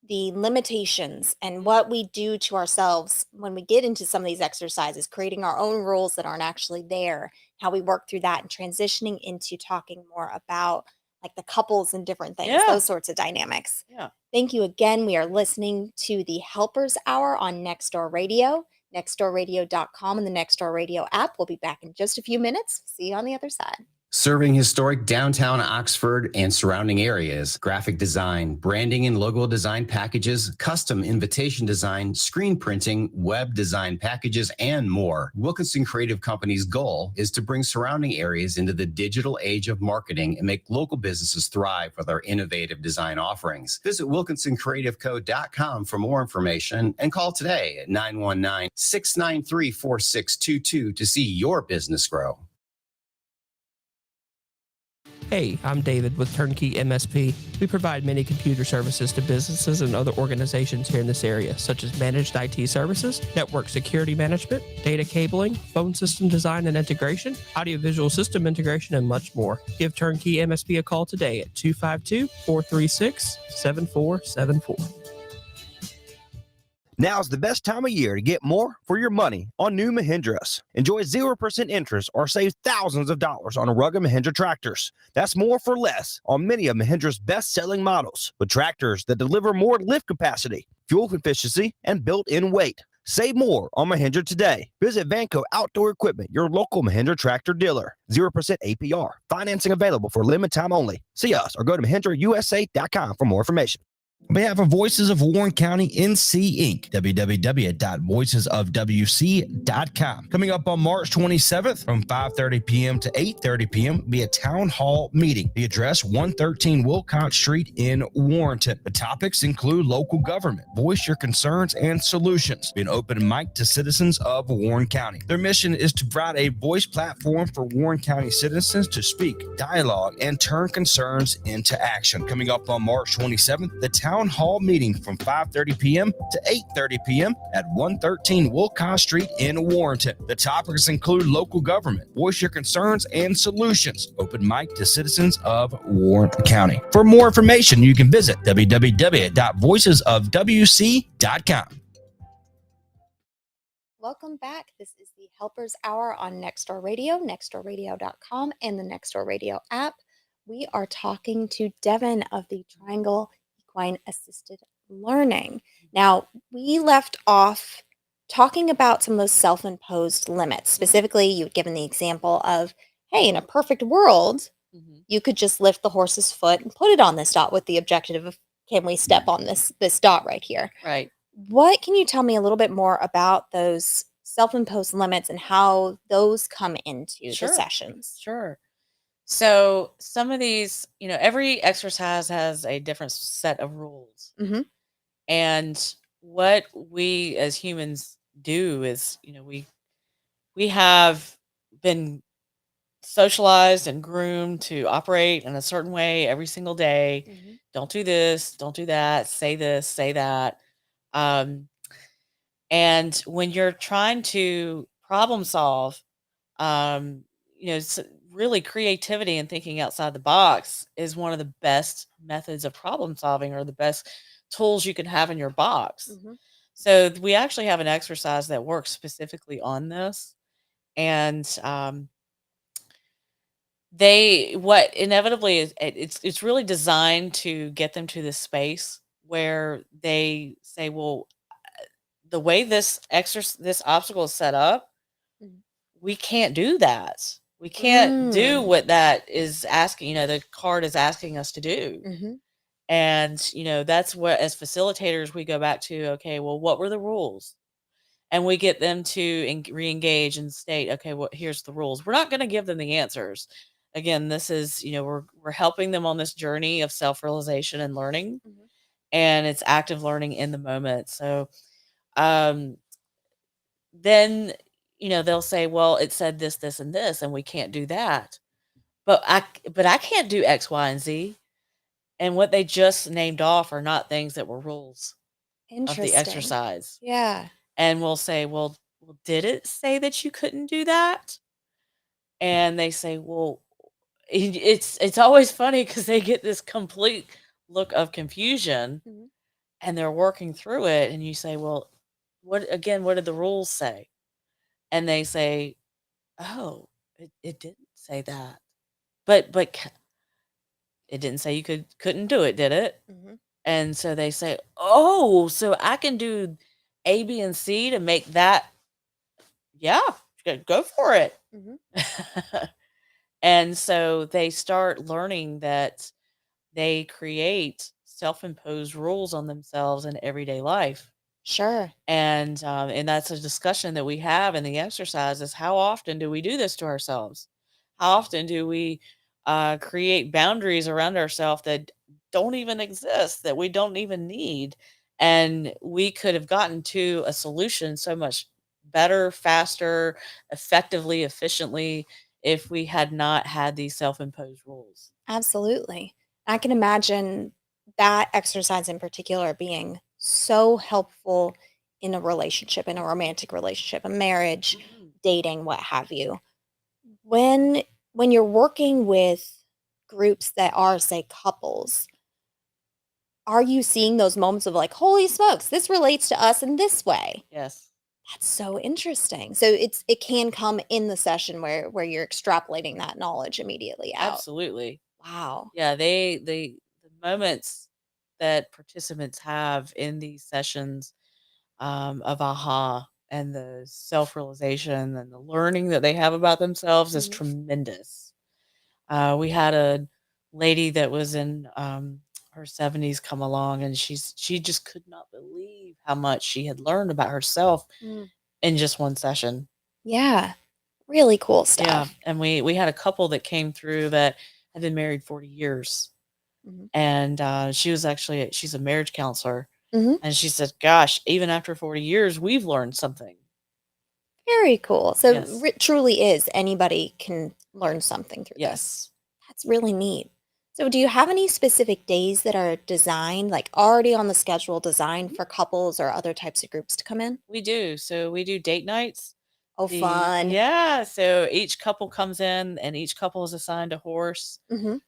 the limitations and what we do to ourselves when we get into some of these exercises, creating our own rules that aren't actually there, how we work through that and transitioning into talking more about like the couples and different things, Yeah. those sorts of dynamics. Yeah. Thank you again. We are listening to the Helpers Hour on Nextdoor Radio, nextdoorradio.com, and the Nextdoor Radio app. We'll be back in just a few minutes. See you on the other side. Serving historic downtown Oxford and surrounding areas, graphic design, branding and logo design packages, custom invitation design, screen printing, web design packages, and more. Wilkinson Creative Company's goal is to bring surrounding areas into the digital age of marketing and make local businesses thrive with our innovative design offerings. Visit wilkinsoncreativeco.com for more information and call today at 919-693-4622 to see your business grow. Hey, I'm David with Turnkey MSP. We provide many computer services to businesses and other organizations here in this area, such as managed IT services, network security management, data cabling, phone system design and integration, audiovisual system integration, and much more. Give Turnkey MSP a call today at 252-436-7474. Now's the best time of year to get more for your money on new Mahindras. Enjoy 0% interest or save thousands of dollars on rugged Mahindra tractors. That's more for less on many of Mahindra's best-selling models, with tractors that deliver more lift capacity, fuel efficiency, and built-in weight. Save more on Mahindra today. Visit Vanco Outdoor Equipment, your local Mahindra tractor dealer. 0% APR. Financing available for limited time only. See us or go to MahindraUSA.com for more information. On behalf of Voices of Warren County NC Inc., www.voicesofwc.com. Coming up on March 27th from 5:30 p.m. to 8:30 p.m. be a town hall meeting. The address 113 Wilcott Street in Warrenton. The topics include local government, voice your concerns and solutions. Be an open mic to citizens of Warren County. Their mission is to provide a voice platform for Warren County citizens to speak, dialogue, and turn concerns into action. Coming up on March 27th, the town hall meeting from 5:30 p.m. to 8:30 p.m. at 113 Wilcott Street in Warrenton. The topics include local government, voice your concerns and solutions, open mic to citizens of Warren County. For more information, you can visit www.voicesofwc.com. Welcome back. This is the Helpers Hour on Nextdoor Radio, nextdoorradio.com, and the Nextdoor Radio app. We are talking to Devin of the Triangle Equine Assisted Learning. Now, we left off talking about some of those self-imposed limits. Specifically, you've given the example of, hey, in a perfect world, you could just lift the horse's foot and put it on this dot with the objective of, can we step on this dot right here? Right. What can you tell me a little bit more about those self-imposed limits and how those come into Sure. the sessions? Sure. So some of these, every exercise has a different set of rules. Mhm. And what we as humans do is, we have been socialized and groomed to operate in a certain way every single day. Mhm. Don't do this, don't do that, say this, say that. And when you're trying to problem solve, really creativity and thinking outside the box is one of the best methods of problem solving, or the best tools you can have in your box. Mhm. So we actually have an exercise that works specifically on this. And what inevitably is, it's really designed to get them to this space where they say, well, the way this obstacle is set up, Mhm. we can't do that. We can't do what that is asking, the card is asking us to do. Mhm. And, that's what, as facilitators, we go back to, okay, well, what were the rules? And we get them to re-engage and state, okay, well, here's the rules. We're not going to give them the answers. Again, this is, we're helping them on this journey of self-realization and learning. Mhm. And it's active learning in the moment. So, then, they'll say, well, it said this, this, and this, and we can't do that. But I can't do X, Y, and Z. And what they just named off are not things that were rules of Interesting. the exercise. Yeah. And we'll say, well, did it say that you couldn't do that? And they say, well, it's always funny because they get this complete look of confusion. Mhm. and they're working through it, and you say, well, what did the rules say? And they say, oh, it didn't say that, but it didn't say you couldn't do it, did it? Mm-hmm. And so they say, oh, so I can do A, B, and C to make that. Yeah, go for it. Mm-hmm. And so they start learning that they create self-imposed rules on themselves in everyday life. Sure. And that's a discussion that we have in the exercise is how often do we do this to ourselves? How often do we create boundaries around ourselves that don't even exist, that we don't even need? And we could have gotten to a solution so much better, faster, effectively, efficiently if we had not had these self-imposed rules. Absolutely. I can imagine that exercise in particular being so helpful in a relationship, in a romantic relationship, a marriage, dating, what have you. When when you're working with groups that are, say, couples, are you seeing those moments of like, holy smokes, this relates to us in this way? Yes, That's so interesting. So it can come in the session where you're extrapolating that knowledge immediately out. absolutely. Wow. Yeah, the moments that participants have in these sessions of aha and the self-realization and the learning that they have about themselves is Mhm. tremendous. We had a lady that was in her 70s come along, and she just could not believe how much she had learned about herself Mm. in just one session. Yeah. Really cool Yeah, stuff. and we had a couple that came through that had been married 40 years. Mhm. And she's a marriage counselor, Mhm. and she said, gosh, even after 40 years, we've learned something. Very cool. So Yes. it truly is anybody can learn something through this. Yes. That's really neat. So do you have any specific days that are designed, like already on the schedule, designed for couples or other types of groups to come in? We do. So we do date nights. Oh, fun. Yeah. So each couple comes in, and each couple is assigned a horse. Mhm.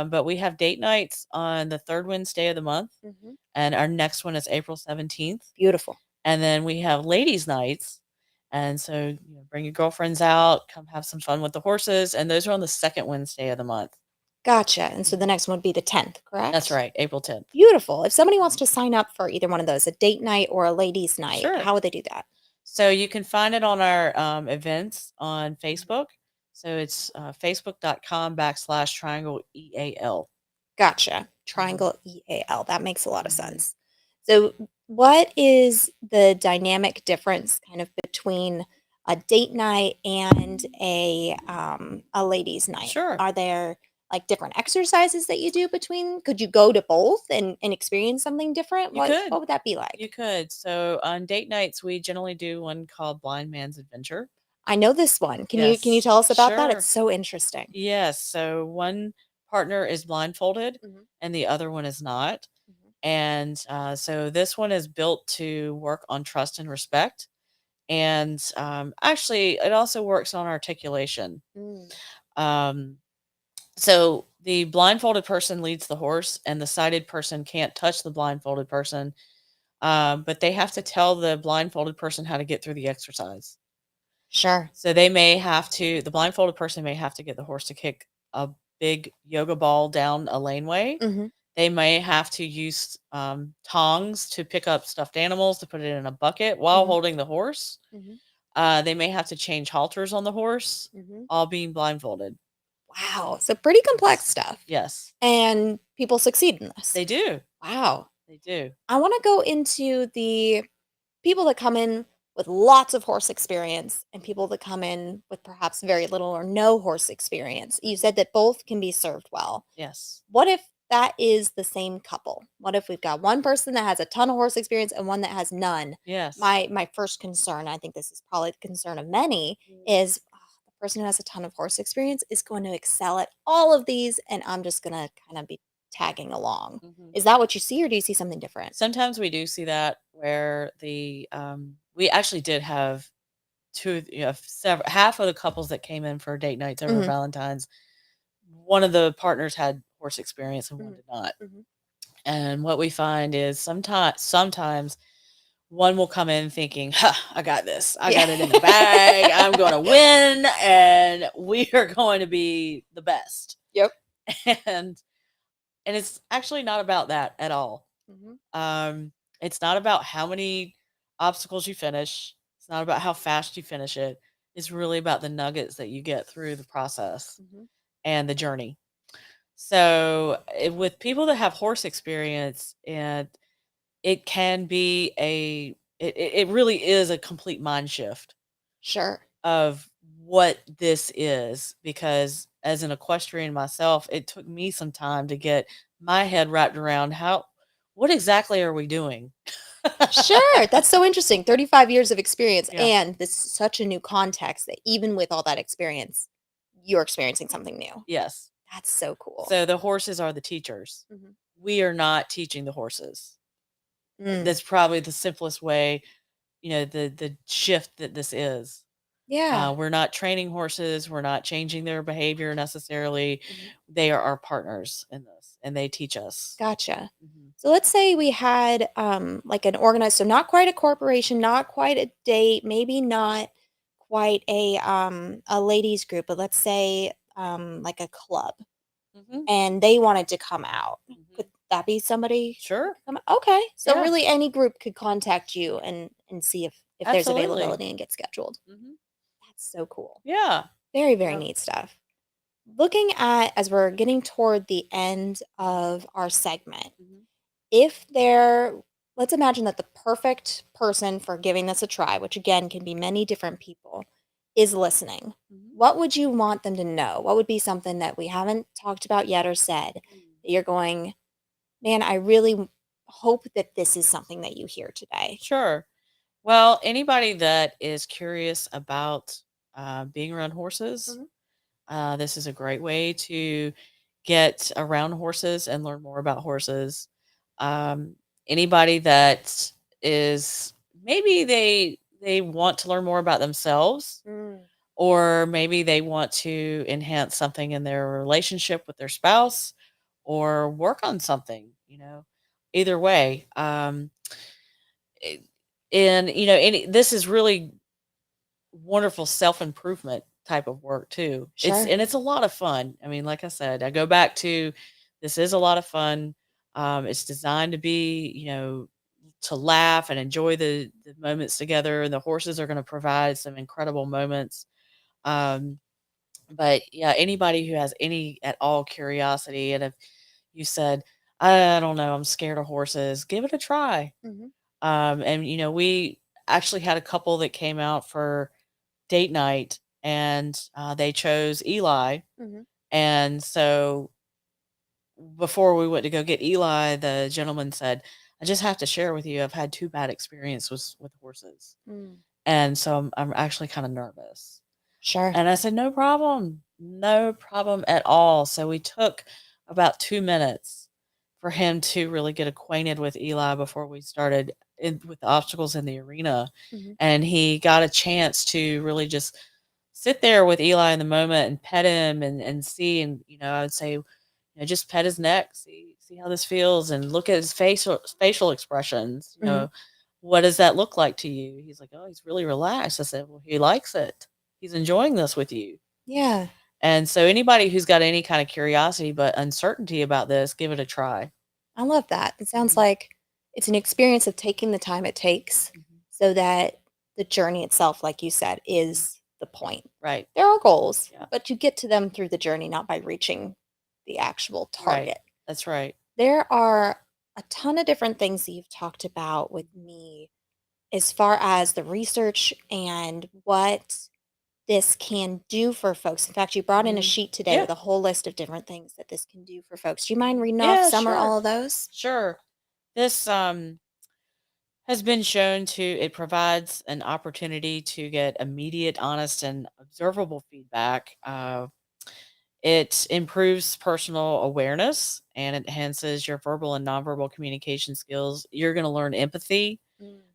But we have date nights on the third Wednesday of the month, Mhm. and our next one is April 17th. Beautiful. And then we have ladies' nights. And so, bring your girlfriends out, come have some fun with the horses. And those are on the second Wednesday of the month. Gotcha. And so the next one would be the 10th, correct? That's right, April 10th. Beautiful. If somebody wants to sign up for either one of those, a date night or a ladies' night, Sure. how would they do that? So you can find it on our events on Facebook. So it's facebook.com/triangle EAL. Gotcha. Triangle EAL. That makes a lot of Mhm. sense. So, what is the dynamic difference kind of between a date night and a ladies' night? Sure. Are there like different exercises that you do between? Could you go to both and experience something different? You could. What would that be like? You could. So on date nights, we generally do one called Blind Man's Adventure. I know this one. Can you Yes. tell us about that? Sure. It's so interesting. Yes. So one partner is blindfolded, Mhm. and the other one is not. Mhm. And so this one is built to work on trust and respect. And actually, it also works on articulation. Mm. Um, so the blindfolded person leads the horse, and the sighted person can't touch the blindfolded person, but they have to tell the blindfolded person how to get through the exercise. Sure. So the blindfolded person may have to get the horse to kick a big yoga ball down a laneway. Hmm. They may have to use tongs to pick up stuffed animals to put it in a bucket while Mhm. holding the horse. Hmm. They may have to change halters on the horse, Hmm. all being blindfolded. Wow. So, pretty complex Yes. stuff. Yes, And people succeed in this. they do. Wow. They do. I want to go into the people that come in with lots of horse experience and people that come in with perhaps very little or no horse experience. You said that both can be served well. Yes. What if that is the same couple? What if we've got one person that has a ton of horse experience and one that has none? Yes. My first concern, I think this is probably the concern of many, is the person who has a ton of horse experience is going to excel at all of these, and I'm just going to kind of be tagging along. Mhm. Is that what you see, or do you see something different? Sometimes we do see that where we actually did have half of the couples that came in for date nights over Mhm. Valentine's. One of the partners had horse experience and one Mhm. did not. Mhm. And what we find is sometimes one will come in thinking, huh, I got this. I got it in the bag. I'm going to win and we are going to be the best. Yep. And it's actually not about that at all. It's not about how many obstacles you finish. It's not about how fast you finish it. It's really about the nuggets that you get through the process and the journey. So with people that have horse experience, and it can be it really is a complete mind shift Sure. of what this is, because as an equestrian myself, it took me some time to get my head wrapped around what exactly are we doing? Sure. That's so interesting. 35 years of experience. Yeah. And this is such a new context that even with all that experience, you're experiencing something new. Yes. That's so cool. So the horses are the teachers. We are not teaching the horses. That's probably the simplest way, the shift that this is. Yeah. We're not training horses. We're not changing their behavior necessarily. They are our partners in this, and they teach us. Gotcha. So let's say we had like an organized, so not quite a corporation, not quite a date, maybe not quite a ladies group, but let's say like a club, and they wanted to come out. Could that be somebody? Sure. Okay. So Yeah. really any group could contact you and see if there's Absolutely. availability and get scheduled. That's so cool. Yeah. Very, very neat stuff. Looking at, as we're getting toward the end of our segment, if let's imagine that the perfect person for giving this a try, which again can be many different people, is listening. What would you want them to know? What would be something that we haven't talked about yet or said that you're going, man, I really hope that this is something that you hear today? Sure. Well, anybody that is curious about being around horses, this is a great way to get around horses and learn more about horses. Anybody that is maybe they want to learn more about themselves, or maybe they want to enhance something in their relationship with their spouse or work on something, either way. This is really wonderful self-improvement type of work too. Sure. It's a lot of fun. I mean, like I said, I go back to, this is a lot of fun. It's designed to be, to laugh and enjoy the moments together, and the horses are going to provide some incredible moments. But yeah, anybody who has any at all curiosity, and if you said, I don't know, I'm scared of horses, give it a try. And we actually had a couple that came out for date night, and they chose Eli. And so before we went to go get Eli, the gentleman said, I just have to share with you, I've had 2 bad experiences with horses. And so I'm actually kind of nervous. Sure. And I said, no problem at all. So we took about 2 minutes for him to really get acquainted with Eli before we started with the obstacles in the arena. And he got a chance to really just sit there with Eli in the moment and pet him and see, and, I would say, just pet his neck, see how this feels, and look at his facial expressions. What does that look like to you? He's like, oh, he's really relaxed. I said, well, he likes it. He's enjoying this with you. Yeah. And so anybody who's got any kind of curiosity but uncertainty about this, give it a try. I love that. It sounds like it's an experience of taking the time it takes so that the journey itself, like you said, is the point. Right. There are goals, but you get to them through the journey, not by reaching the actual target. Right. That's right. There are a ton of different things that you've talked about with me as far as the research and what this can do for folks. In fact, you brought in a sheet today with a whole list of different things that this can do for folks. Do you mind reading off some or all of those? Sure. This has been shown it provides an opportunity to get immediate, honest, and observable feedback. It improves personal awareness and enhances your verbal and nonverbal communication skills. You're going to learn empathy,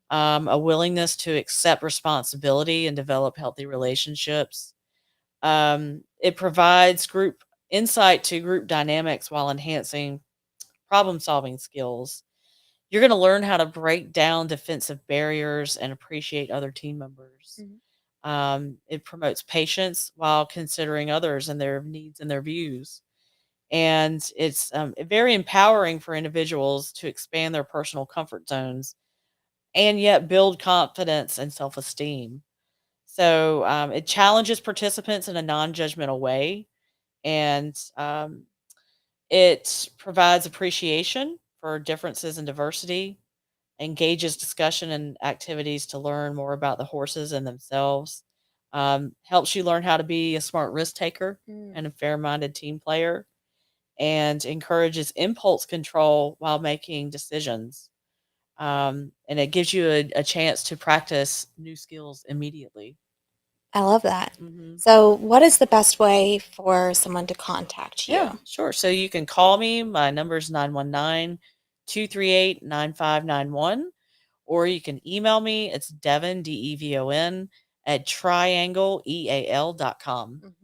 a willingness to accept responsibility and develop healthy relationships. It provides group insight to group dynamics while enhancing problem-solving skills. You're going to learn how to break down defensive barriers and appreciate other team members. It promotes patience while considering others and their needs and their views. And it's very empowering for individuals to expand their personal comfort zones and yet build confidence and self-esteem. So it challenges participants in a non-judgmental way, and it provides appreciation for differences and diversity, engages discussion and activities to learn more about the horses and themselves, helps you learn how to be a smart risk taker and a fair-minded team player, and encourages impulse control while making decisions. And it gives you a chance to practice new skills immediately. I love that. Mhm. So, what is the best way for someone to contact you? Yeah, sure. So you can call me. My number is 919-238-9591, or you can email me. It's Devon, DEVON, at triangleeal.com.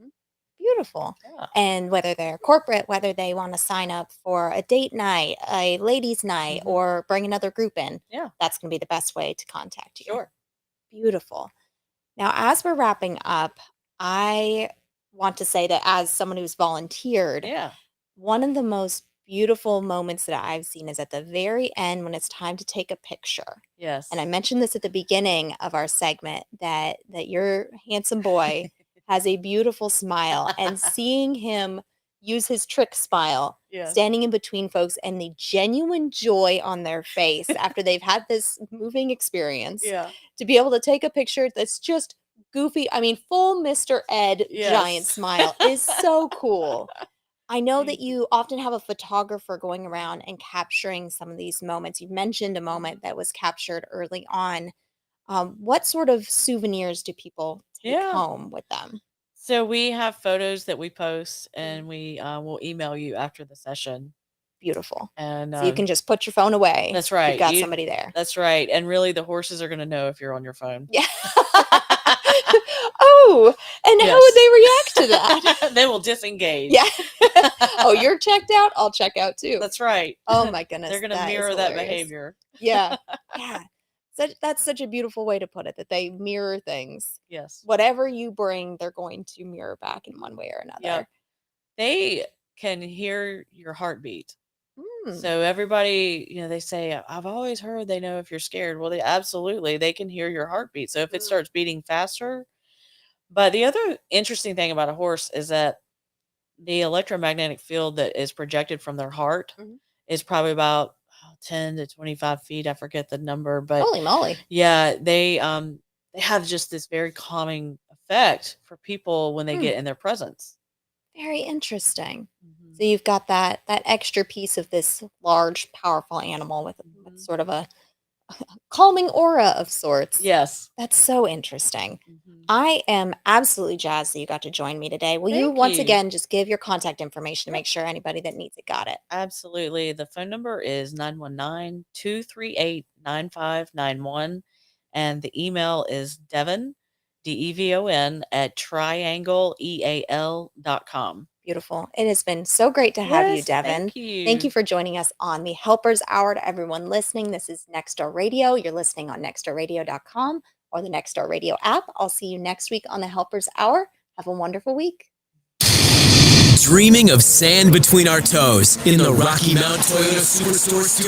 Beautiful. Yeah. And whether they're corporate, whether they want to sign up for a date night, a ladies' night, or bring another group in, Yeah. that's going to be the best way to contact you. Sure. Beautiful. Now, as we're wrapping up, I want to say that as someone who's volunteered, Yeah. one of the most beautiful moments that I've seen is at the very end when it's time to take a picture. Yes. And I mentioned this at the beginning of our segment that your handsome boy has a beautiful smile, and seeing him use his trick smile, Yes. standing in between folks, and the genuine joy on their face after they've had this moving experience, Yeah. to be able to take a picture that's just goofy. I mean, full Mr. Ed giant Yes. smile is so cool. I know that Thank you. you often have a photographer going around and capturing some of these moments. You mentioned a moment that was captured early on. What sort of souvenirs do people take Yeah. home with them? So we have photos that we post, and we will email you after the session. Beautiful. And So you can just put your phone away. that's right. You've got somebody there. That's right. And really, the horses are going to know if you're on your phone. Yeah. Oh, and how would they react to that? They will disengage. Yeah. Oh, you're checked out? I'll check out too. That's right. Oh my goodness. They're going to that is mirror that hilarious. behavior. Yeah. Yeah. That's such a beautiful way to put it, that they mirror things. Yes. Whatever you bring, they're going to mirror back in one way or another. Yep. They can hear your heartbeat. Mm. So everybody, they say, I've always heard they know if you're scared. Well, they can hear your heartbeat. So if it starts beating faster. But the other interesting thing about a horse is that the electromagnetic field that is projected from their heart is probably about 10 to 25 feet. I forget the number, but Holy moly. yeah, they have just this very calming effect for people when they get in their presence. Very interesting. So you've got that extra piece of this large, powerful animal with sort of a calming aura of sorts. Yes. That's so interesting. I am absolutely jazzed that you got to join me today. Will you Thank once you. again just give your contact information to make sure anybody that needs it got it? Absolutely. The phone number is 919-238-9591. And the email is Devon, DEVON, at triangleeal.com. Beautiful. It has been so great to have you, Yes, Devon. thank you. Thank you for joining us on the Helpers Hour. To everyone listening, this is Next Door Radio. You're listening on nextdoorradio.com or the Next Door Radio app. I'll see you next week on the Helpers Hour. Have a wonderful week. Dreaming of sand between our toes in the Rocky Mount Toyota Superstore Studio.